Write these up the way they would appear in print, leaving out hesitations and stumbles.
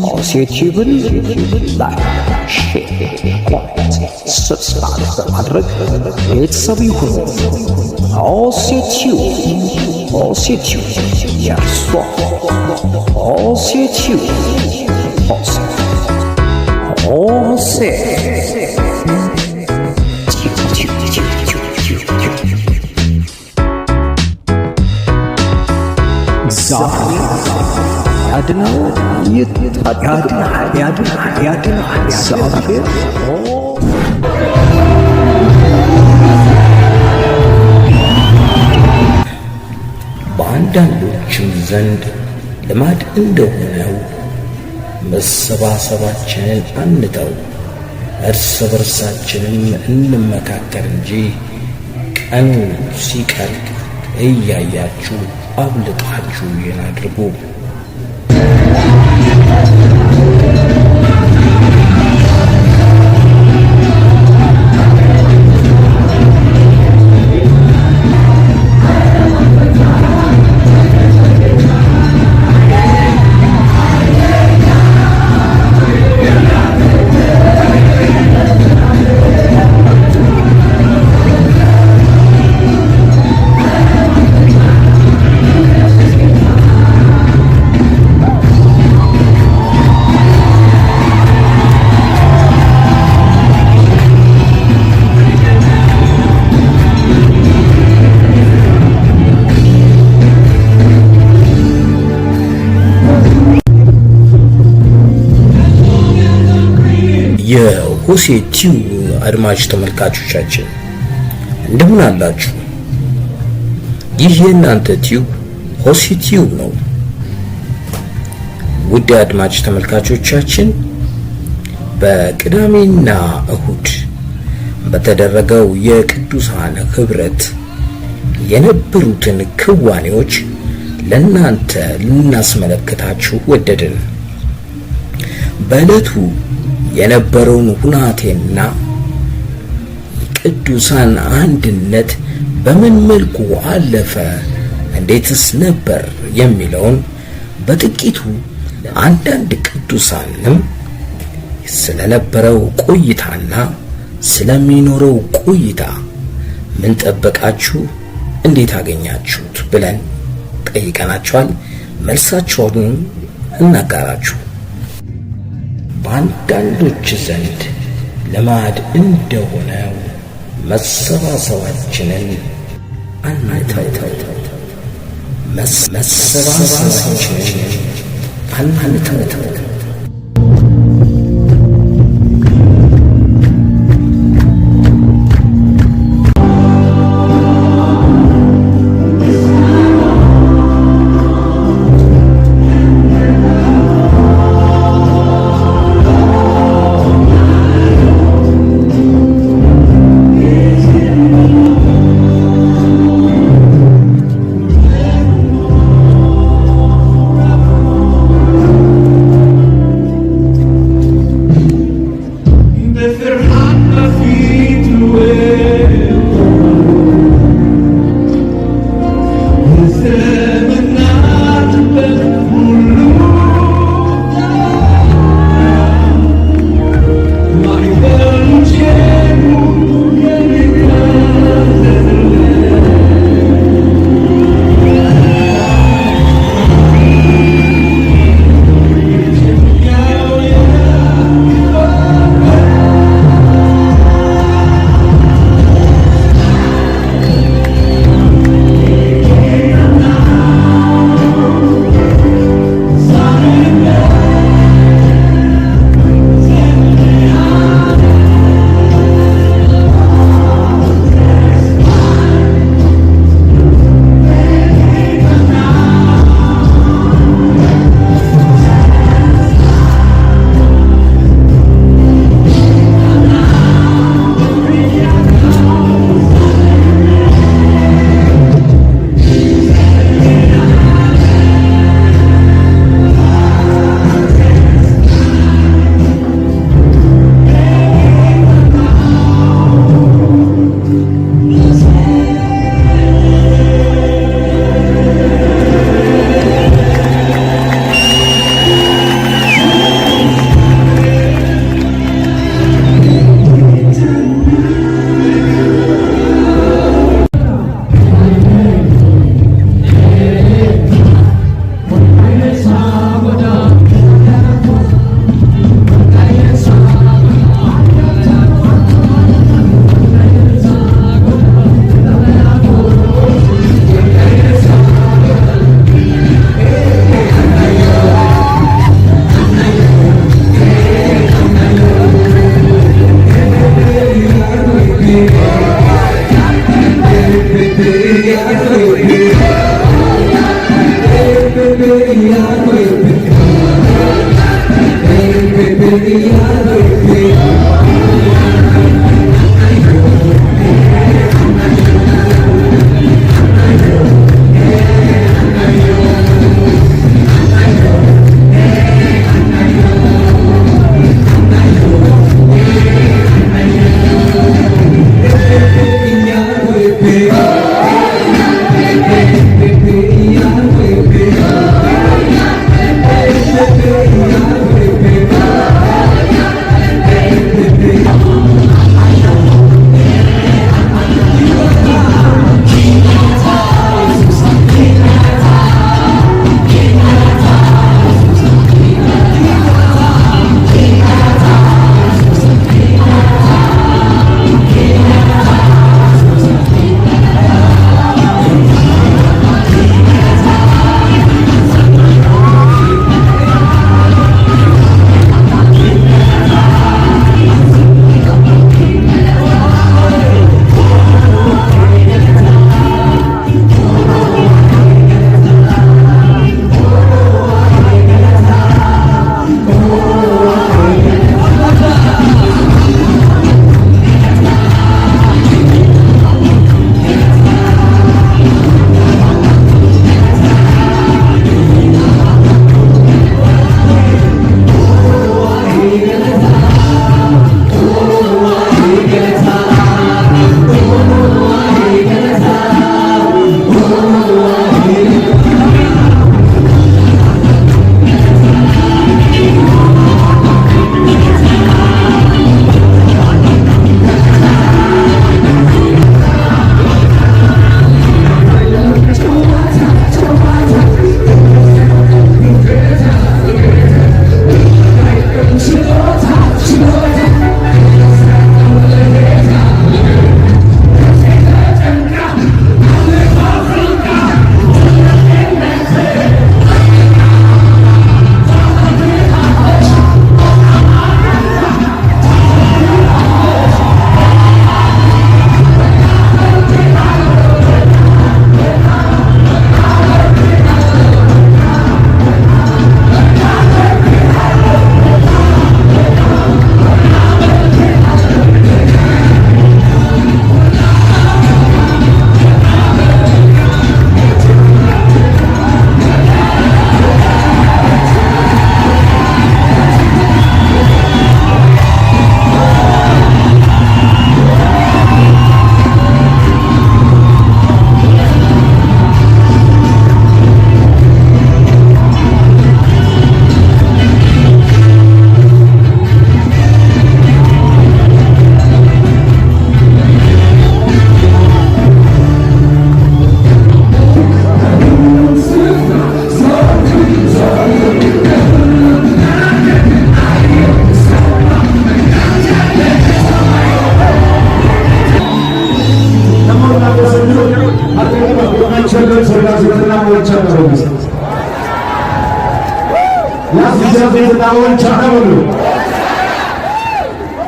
ሆሴቲዩብን ላይክ፣ ሼር፣ ኮሜንት፣ ሰብስክራይብ በማድረግ ቤተሰብ ይሁኑ። ሆሴቲዩብ የእርሷ ሆሴቲዩብ ያድነው ያድነው እግዚአብሔር። በአንዳንዶችም ዘንድ ልማድ እንደሆነው መሰባሰባችንን አንተው፣ እርስ በርሳችንም እንመካከር እንጂ ቀኑ ሲቀርብ እያያችሁ አብልጣችሁ ይህን አድርጉ። የሆሴቲዩብ አድማጭ ተመልካቾቻችን እንደምን አላችሁ? ይህ የእናንተ ቲዩብ ሆሴቲዩብ ነው። ውድ አድማጭ ተመልካቾቻችን በቅዳሜና እሁድ በተደረገው የቅዱሳን ህብረት የነበሩትን ክዋኔዎች ለእናንተ ልናስመለክታችሁ ወደድን። በዕለቱ የነበረውን ሁናቴና ቅዱሳን አንድነት በምን መልኩ አለፈ፣ እንዴትስ ነበር የሚለውን በጥቂቱ አንዳንድ ቅዱሳንም ስለነበረው ቆይታና ስለሚኖረው ቆይታ ምን ጠበቃችሁ፣ እንዴት አገኛችሁት ብለን ጠይቀናቸዋል። መልሳቸውን እናጋራችሁ። በአንዳንዶች ዘንድ ልማድ እንደሆነው መሰባሰባችንን አንተው፣ መሰባሰባችንን አንተው።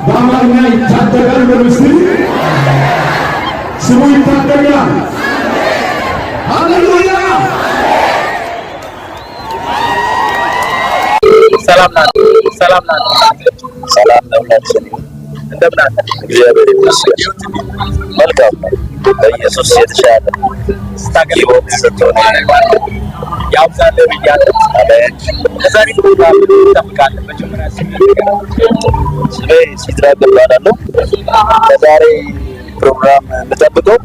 በአማርኛ ይታደጋል በምስል ስሙ ይታደጋል። ሃሌሉያ። ሰላም ለሁላችን። እንደምን አለ? እግዚአብሔር ይመስገን መልካም ነው። በኢየሱስ የተሻለ ስታገለግል ስትሆን ያውዛለ ብያለሁ። ከዛሬ ፕሮግራም ተጠብቃለሁ። መጀመሪያ ስሜ ሲድራቅ እባላለሁ። ከዛሬ ፕሮግራም የምጠብቀው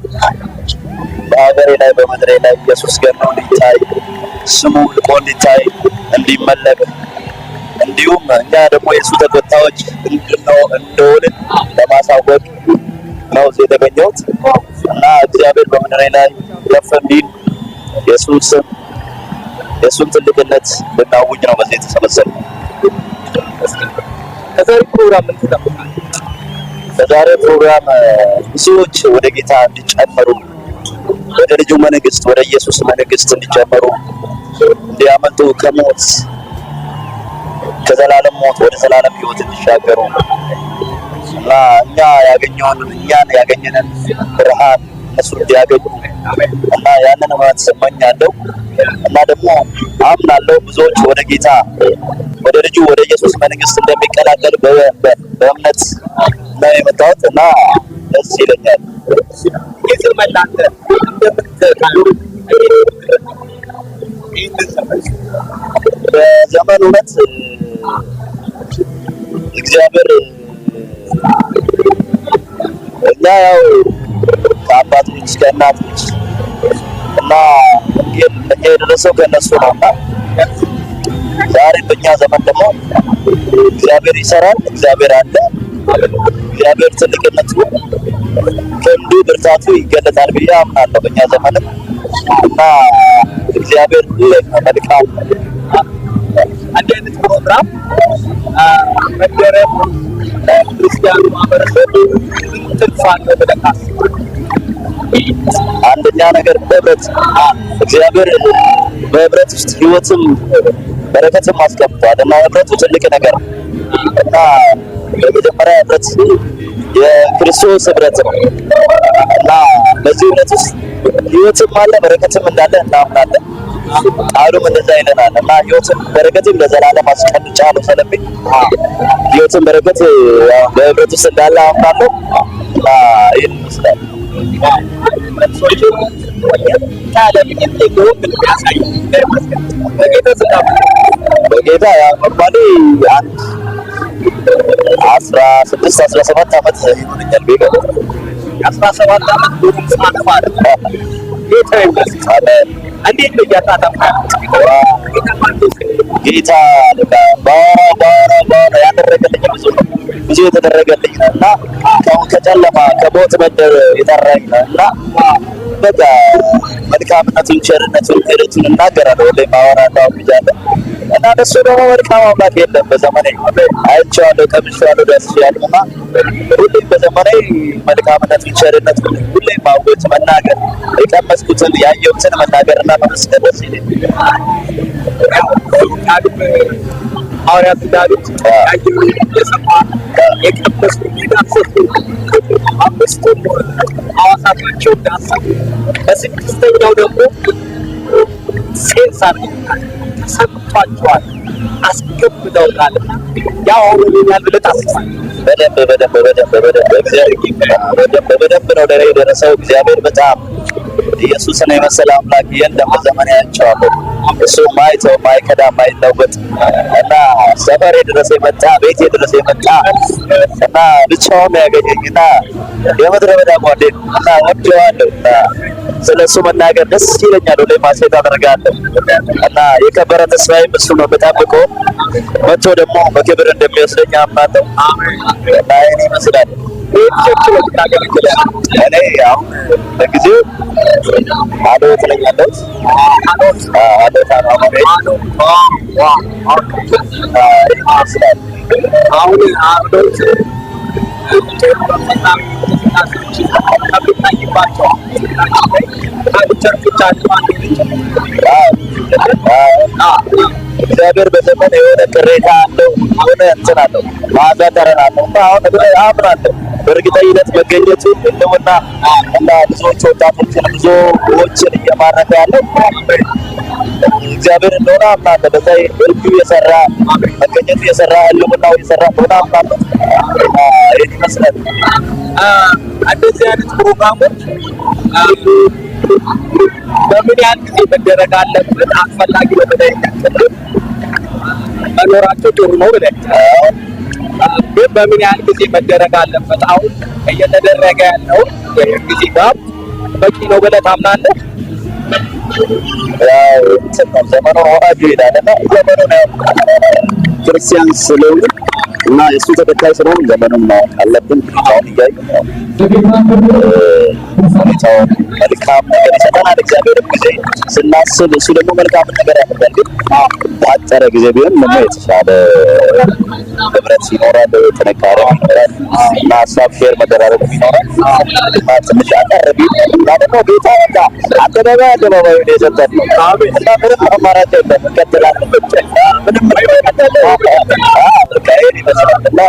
በሀገሬ ላይ በምድሬ ላይ ኢየሱስ ገኖ እንዲታይ፣ ስሙ ልቆ እንዲታይ፣ እንዲመለክ እንዲሁም እኛ ደግሞ የእሱ ተከታዮች እንደሆንን ለማሳወቅ ነው እዚህ የተገኘሁት እና እግዚአብሔር በምድሬ ላይ ከፍ እንዲል የእሱን ትልቅነት ልናውጅ ነው በዚህ የተሰበሰብነው። ከዛሬ ፕሮግራም ምን ትጠብቃለህ? በዛሬ ፕሮግራም ብዙዎች ወደ ጌታ እንዲጨመሩ፣ ወደ ልጁ መንግስት ወደ ኢየሱስ መንግስት እንዲጨመሩ፣ እንዲያመልጡ ከሞት ከዘላለም ሞት ወደ ዘላለም ሕይወት እንዲሻገሩ እና እኛን ያገኘንን ብርሃን እነሱ እንዲያገኙ እና ያንን ማለት እመኛለሁ እና ደግሞ አምናለሁ ብዙዎች ወደ ጌታ ወደ ልጁ ወደ ኢየሱስ መንግስት እንደሚቀላቀል በእምነት ነው የመጣሁት እና ደስ ይለኛል። በዘመን እውነት እግዚአብሔር እኛ ያው ከአባቶች ከእናቶች እና ለኛ የደረሰው ከእነሱ ነው እና ዛሬ በእኛ ዘመን ደግሞ እግዚአብሔር ይሰራል። እግዚአብሔር አለ። እግዚአብሔር ትልቅነቱ ክንዱ ብርታቱ ይገለጣል ብዬ አምናለሁ በእኛ ዘመንም እና እግዚአብሔር መልካም አንድ አይነት ፕሮግራም መደረግ ክርስቲያኑ ማህበረሰብ ትልፋለ ብለህ ታስባለህ? አንደኛ ነገር በህብረት እግዚአብሔር በህብረት ውስጥ ህይወትም በረከትም አስቀምጧል እና ህብረቱ ትልቅ ነገር እና በመጀመሪያ ህብረት የክርስቶስ ህብረት ነው እና በዚህ ህብረት ውስጥ ህይወትም አለ በረከትም እንዳለ እናምናለን። ቃሉም እንደዛ ይለናል እና ህይወትም በረከትም ለዘላለም አስቀምጫለሁ ስለሚል ህይወትም በረከት በህብረት ውስጥ እንዳለ አምናለሁ እና ይህን ይመስላል። በጌታ ኖርማሊ 16-17 ዓመት ይሆነኛል። ቤት 17 ዓመት ጌታ ይመስገን። እንዴት ነው ጌታ ያደረገልኝ ብዙ የተደረገልኝ ነው እና ከጨለማ ከሞት መንደር የጠራኝ ነው እና በቃ መልካምነቱን ቸርነቱን ምህረቱን እናገራለሁ። ሁሌ ማወራለሁ አውጃለሁ እና እሱ ደግሞ መልካም አምላክ የለም። በዘመኔ አይቼዋለሁ፣ ቀምሼዋለሁ፣ ዳስሼዋለሁ እና ሁሌም በዘመኔ መልካምነቱን ቸርነቱን ሁሌ ማወጅ መናገር የቀመስኩትን ያየሁትን መናገርና መመስከር ደስ ይለኛል። ሐዋርያት እንዳሉት ያየሁትን የሰማ የቀመስኩት የዳሰስኩት አምስቱን ሐዋሳታቸው ዳሰሱ። በስድስተኛው ደግሞ ሴንስ አድርገውታል፣ ተሰምቷቸዋል፣ አስገብተውታልና ያው አሁን ብለህ ታስባለህ? በደንብ ነው ለኔ የደረሰው። እግዚአብሔር በጣም ኢየሱስን የመሰለ አምላክ የለም በዘመኔ አይቼዋለሁ። እሱ ማይተው ማይከዳ ማይለወጥ እና ሰፈሬ ድረስ የመጣ ቤቴ ድረስ የመጣ እና ብቻውን ያገኘኝና የምድረ በዳ ጓዴ እና ወደዋለሁ እና ስለሱ መናገር ደስ ይለኛል። ሁሌ ማሴት አደርጋለሁ እና የከበረ ተስፋዬም እሱ ነው። በጠብቆ መጥቶ ደግሞ በክብር እንደሚወስደኝ አምናለሁ እና ይህን ይመስላል። እኔ አሁን ለጊዜው አዶት ነኝ ያለሁት። አሁን እንቅስቃሴዎች ከሚታይባቸው ቸርቾች አሉ። እግዚአብሔር በዘመን የሆነ ቅሬታ አለው፣ የሆነ እንትን አለው፣ ማዕዛ ጠረን አለው እና አሁን አምናለሁ በእርግጠኝነት መገኘቱ እንደውና እና ብዙዎች ወጣቶችን ብዙዎችን እየማረከ ያለው እግዚአብሔር እንደሆነ አምናለሁ። በዛ እጁ የሰራ መገኘቱ የሰራ ህልውናው የሰራ እንደሆነ አምናለሁ። ይህን ይመስላል። እንደዚህ አይነት ፕሮግራሞች በምን ያህል ጊዜ መደረግ አለበት? አስፈላጊ በተለይ መኖራቸው ጥሩ ነው ብለህ ግን በምን ያህል ጊዜ መደረግ አለበት? አሁን እየተደረገ ያለው ጊዜ ጋር በቂ ነው ብለህ ታምናለህ? ዘመኑ ወራጅ ይሄዳል እና ዘመኑን ክርስቲያን ስለሆነ እና የእሱ ተከታይ ስለሆነ ዘመኑን ማወቅ አለብን። አሁን እያዩ ሁኔታውን መልካም ነገር ይሰጠናል። እግዚአብሔርም ጊዜ ስናስብ እሱ ደግሞ መልካም ነገር ያደርጋል። ግን በአጠረ ጊዜ ቢሆን ደግሞ የተሻለ ህብረት ይኖራል፣ ጥንካሬ ይኖራል እና ሀሳብ ሼር መደራረግ ይኖራል እና ትንሽ አጠር ቢል እና ደግሞ ጌታ በቃ አደባባይ የሰጠን ነው እና ምንም አማራጭ የለም። እንቀጥላለን ምንም ይሄን ይመስላል እና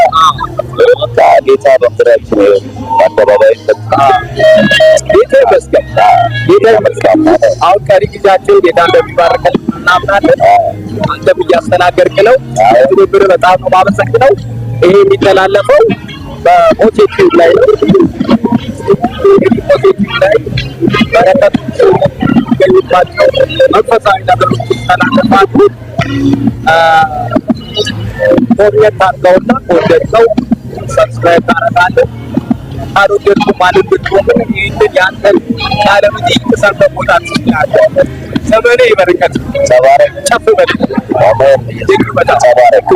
ጌታ በምድራችን አደባባይ ጌታ ይመስገን። ጌታ ይመስገን። አሁን ቀሪ ጊዜያቸው ጌታ እንደሚባርከን እናምናለን። አንተም እያስተናገድክ ነው። ትብብር በጣም ነው የማመሰግነው። ይሄ የሚተላለፈው በኦቲቲዩብ ላይ ነው። ኦቲቲዩብ ላይ በረከቶች የሚገኙባቸው መንፈሳዊ ነገሮች ይተላለፋሉ። ኮሜንት አድርገውና ከወደድከው ሰብስክራይብ ታደርጋለህ። ካልወደድኩ ማለት ብትሆን ይህንን ያንተን ቃለ መጠይቅ ሰምተህ ቦታ ትችላለህ። ዘመኔ ይበረከት። ተባረክ። ጨፍ በል። ተባረክ።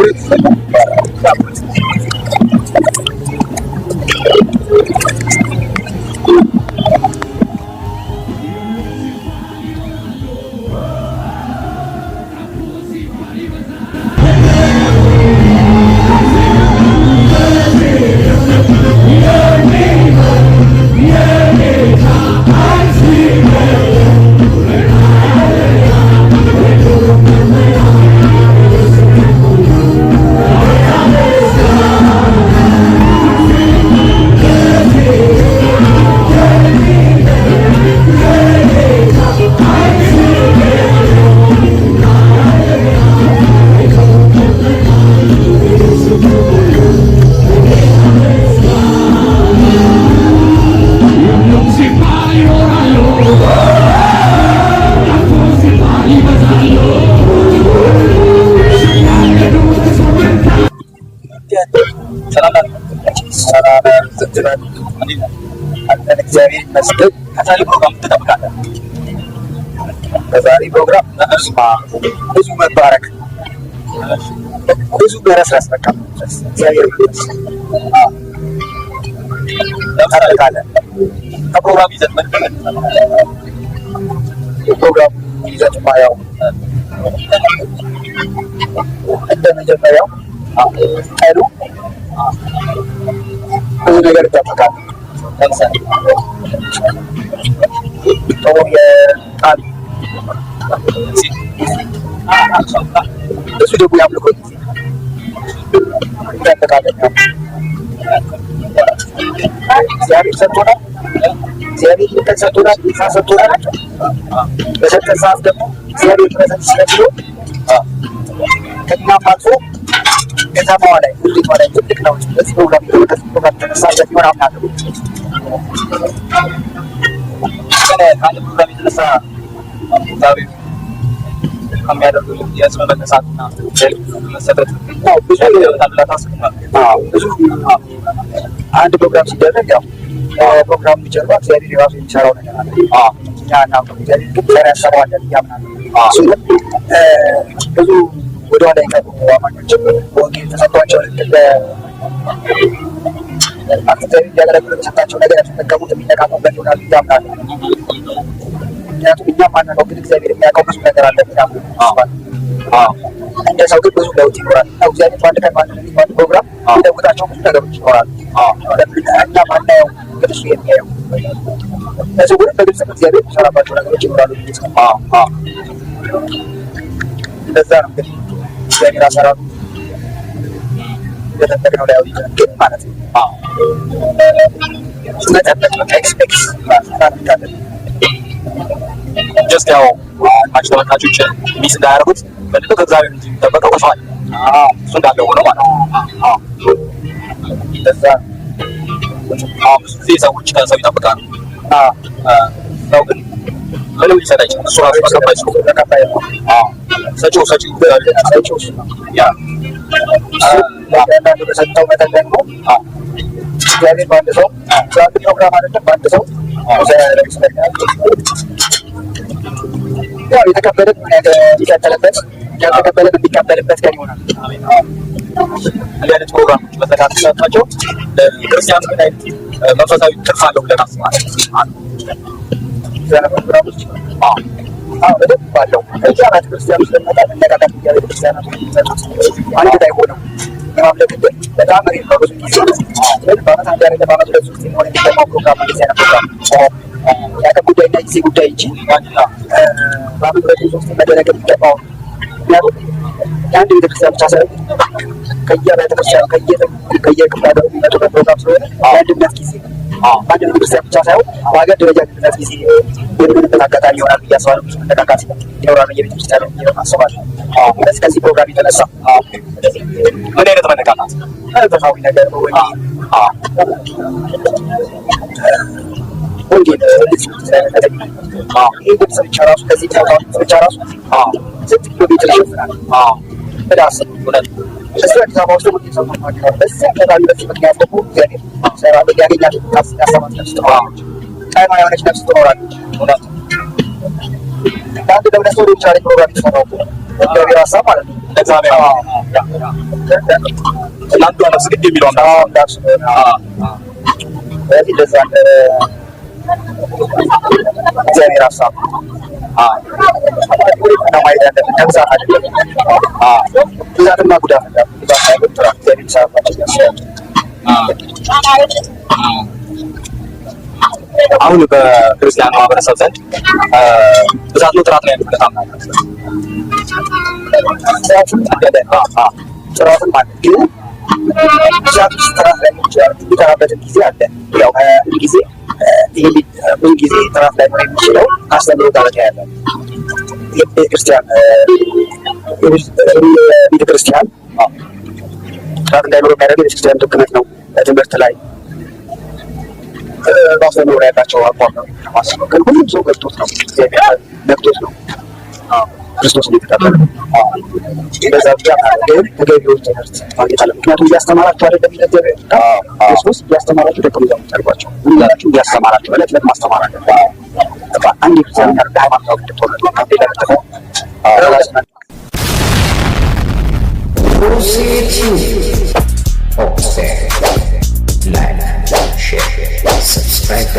እግዚአብሔር ይመስገን። ከዛሬ ፕሮግራም ትጠብቃለህ? ከዛሬ ፕሮግራም ብዙ መባረክ፣ ብዙ መረስረስ፣ በቃ እግዚአብሔር ይመስገን። እንጠብቃለን። ከፕሮግራም ይዘት ፕሮግራም ይዘት ያው እንደ መጀመሪያው ቀኑ ብዙ ነገር ይጠብቃል። ለምሳሌ ጥሩ የቃል እሱ ደግሞ ያምልኮት ይጠብቃለን። እግዚአብሔር ሰጥቶናል። እግዚአብሔር ልቀት ሰጥቶናል። ሳ ሰጥቶናል። በሰጠን ሰዓት ደግሞ እግዚአብሔር ፕሬዘንት ስለሚሆን ከኛም አልፎ ከተማዋ ላይ ሁሌቷ ላይ ትልቅ ነው። በዚህ ፕሮግራም ፕሮግራም ተነሳለት ይሆን አምናለሁ። ከአንድ ፕሮግራም የተነሳ እግዚአብሔር ከሚያደርጉ የህዝብ መነሳትና መሰጠት ብዙ ብዙ አንድ ፕሮግራም ሲደረግ ያው ፕሮግራሙ ጀርባ እግዚአብሔር የራሱ የሚሰራው ነገር አለ። እግዚአብሔር ግን ሰራ ያሰራዋለን እያምናለሁ። እሱ ግን ብዙ ወደኋላ የቀሩ አማኞች ወንጌል ተሰጥቷቸው እግዚአብሔር እንዲያገለግሉ የተሰጣቸው ነገር ያልተጠቀሙት የሚነቃቁበት ይሆናል ብዬ አምናለሁ። ምክንያቱም እኛም ማንነው ግን እግዚአብሔር የሚያውቀው ብዙ ነገር አለ። እንደ ሰው ግን ብዙ ለውጥ ይኖራል። እግዚአብሔር በአንድ ቀን በአንድ ፕሮግራም የሚለውጣቸው ብዙ ነገሮች ይኖራሉ። እኛ ማናየው እሱ የሚያየው በስውር በግልጽ እግዚአብሔር የሚሰራባቸው ነገሮች ይኖራሉ። እንደዛ ነው እንግዲህ እግዚአብሔር አሰራሩ እንደተጠቅነው ላይ ግን ማለት ነው። መጠበቅ በቃ ኤክስፔክት ማድረግ ጀስት ያው አድማጭ ተመልካቾች ሚስ እንዳያደርጉት በልጦ ከእግዚአብሔር እንጂ የሚጠበቀው ከሰዋል እሱ እንዳለው ሆነ ማለት ነው። እንደዛ ብዙ ጊዜ ሰዎች ከሰው ይጠብቃሉ። ሰው ግን ምንም ሊሰጥ አይችልም። እሱ ራሱ ተቀባይ ነው። ሰጪው በሰጠው መጠን ደግሞ እግዚአብሔር በአንድ ሰው በአንድ ፕሮግራም አይደለም በአንድ ሰው ያው የተቀበለን የሚቀጥልበት ያልተቀበለን የሚቀበልበት ቀን ይሆናል። እንዲህ አይነት ፕሮግራሞች መዘጋት ናቸው። ለክርስቲያኑ ምን አይነት መንፈሳዊ ትርፍ አለው ብለን አስባለን? ፕሮግራሞች በደንብ አለው። ከዚህ አራት ክርስቲያኖች ለመጣ መነቃቃት ቤተክርስቲያናት የሚመጡት አንድ ላይ ሆነው የማምለክ ዕድል በጣም መሬት ነው። ብዙ ጊዜ በአመት አንድ ያለ በአመት ሁለት ሶስት የሚሆን የሚገባው ፕሮግራም እንደዚህ አይነት ፕሮግራም የአቅም ጉዳይ እና ጊዜ ጉዳይ እንጂ በአመት ሁለት ሶስት መደረግ የሚገባው ምክንያቱም የአንድ ቤተክርስቲያን ብቻ ሳይሆን ከየአብያተ ክርስቲያኑ ከየክፍለ ሀገሩ የሚመጡበት ፕሮግራም ስለሆነ የአንድነት ጊዜ በአንድ ቤተክርስቲያን ብቻ ሳይሆን በሀገር ደረጃ አንድነት ጊዜ የምንበት አጋጣሚ ይሆናል ብዬ አስባለሁ። ብዙ መነቃቃት ይኖራል የቤተክርስቲያን አስባለሁ። ስለዚህ ከዚህ ፕሮግራም የተነሳ ምን አይነት መነቃቃት መንፈሳዊ ነገር ነው ወይ ይህ ግብጽ ብቻ ራሱ ከዚህ ብቻ ራሱ ስንት ኪሎ ሜትር ይሸፍናል? በዳስ እዚህ አዲስ አበባ ውስጥ ሰው በዚህ አካባቢ በዚህ ምክንያት ደግሞ እግዚአብሔር ያገኛል ያሰማት ነፍስ ትኖራለች። ቀና የሆነች ነፍስ ትኖራለች። ለአንድ ለሁለት ሰው ብቻ ፕሮግራም የተሰራው እግዚአብሔር ሀሳብ ማለት ነው። ለእግዚአብሔር ለአንዷ ነፍስ ግድ የሚለው ስለዚህ እንደዛ እግዚአብሔር ሀሳብ ማየት ያለብን ከብዛት አይደለም። ብዛትና ጉዳት አሁን በክርስቲያኑ ማህበረሰብ ዘንድ ብዛት ነው ጥራት ነው ያለው በጣም ጥራትን ማለት ግን ብዛት ጥራት ላይ የሚጠራበትን ጊዜ አለ። ያው ጊዜ ይህ ብዙ ጊዜ ጥራት ላይ ነው የሚችለው አስተምሮ ጋር ያለ የቤተክርስቲያን ጥራት እንዳይኖር የሚያደርግ የቤተክርስቲያን ድክመት ነው። ትምህርት ላይ በአስተምሮ ላይ ያላቸው አቋም ነው ማስበው። ግን ሁሉም ሰው ገብቶት ነው ነግቶት ነው ክርስቶስ እየተቀበለ በዛ ብቻ ግን ተገቢውን ትምህርት ማግኘት አለ። ምክንያቱም እያስተማራቸው አይደለም የሚነገር ክርስቶስ እያስተማራቸው ደቀ መዛሙርት አድርጓቸው ሁላችሁ እያስተማራቸው ዕለት ዕለት ማስተማር አለ። አንድ ክርስቲያን ሃይማኖታዊ እንድትሆኑ ካፌ ለመጥፎ like, share, subscribe.